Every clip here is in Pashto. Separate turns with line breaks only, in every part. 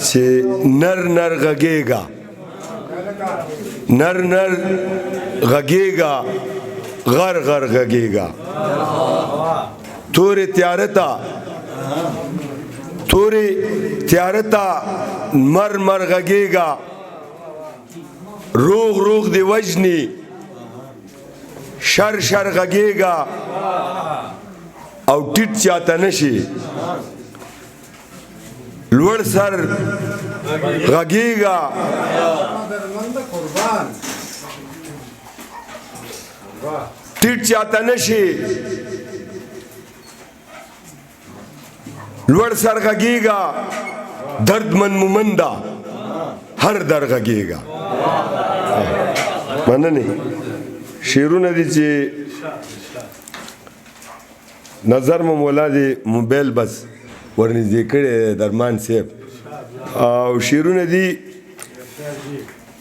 چې نر نر غږېږه نر نر غږېږه غر غر غږېږه تورې تیاره ته مر مر غږېږه روغ روغ دی وجني شر شر غږېږه او ټیټ چاته نشي لوړ سر غږېږه ټیټ چاته نشي لوړ سر غږېږه درد من مومنده هر در غږېږه مننه شعرونه دي چې نظر مو مولا دی موبایل بس ورنږدې کړی درمان صاحب او شعرونه دي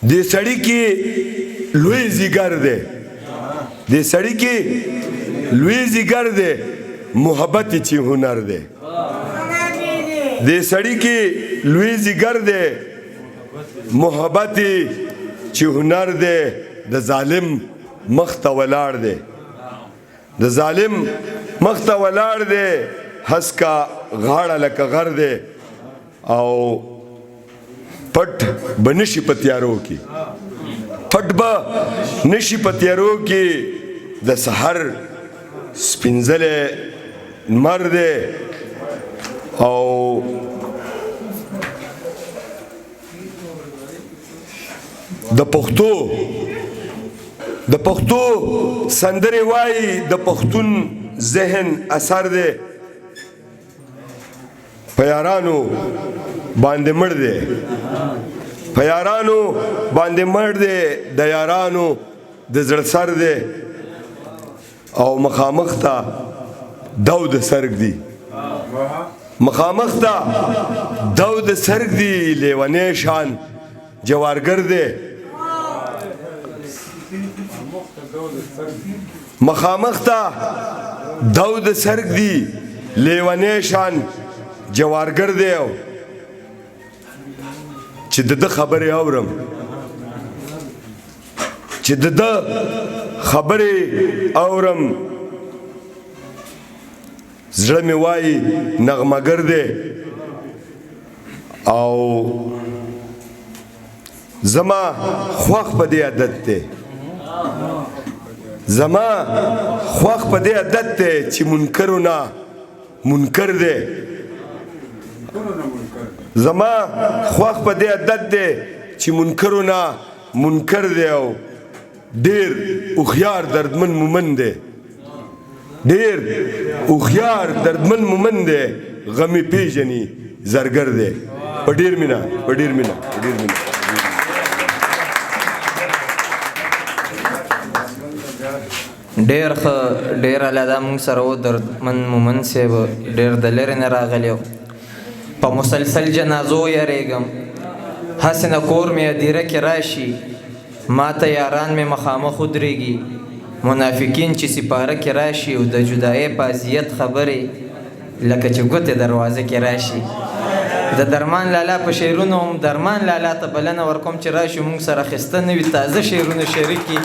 دې سړي کې لوی ځیګر دی دې سړي کې لوی ځیګر دی محبت چې هنر دی دې سړي کې لوی ځیګر دی محبت چې هنر دی د ظالم مخ ته ولاړ دی د ظالم مخ ته ولاړ دی هسکا غاړه لکه غر دی او پټ به نشي په تیارو کې پټ به نشي په تیارو کې د سحر سپینځلی لمر دی او د پښتو سندرې وایي د پښتون ذهن اثر دی په یارانو باندې مړ دی په یارانو باندې مړ دی د یارانو د زړه سر دی او مخامخ ته داود سرګ دی مخامخ ته داود سرګ دی لیونی شان جوارګر دی مخامخ ته داود سرګ دی لیونی شان جوارګر دی چې د خبرې اورم چې د خبرې اورم زړه مې وایي نغمهګر دی او زما خوښ په دې عادت دی زما خوښ په دې عادت دی چې منکرو نه منکر دی زما خوښ په دې عادت دی چې منکرو نه منکر دی او ډېر هوښیار دردمن مومن دی ډېر هوښیار دردمن مومن دی غمې پیژني زرګر دی په ډېر مینه په ډېر مینه په ډېر مینه
ډېر ښه ډېر علاده موږ سره و دردمن مومن صاحب ډېر د لرې نه راغلی په مسلسل جنازو یریږم هسې نه کور مې هدیره کې راشي ما ته یاران مې مخامخ ودرېږي منافقین چې سپاره کې راشي او د جدایۍ په اذیت خبرې لکه چې ګوتې دروازه کې راشي د درمان لالا په شعرونو هم درمان لالا ته بلنه ورکوم چې راشي موږ سره اخیسته نوي تازه شعرونه شریکي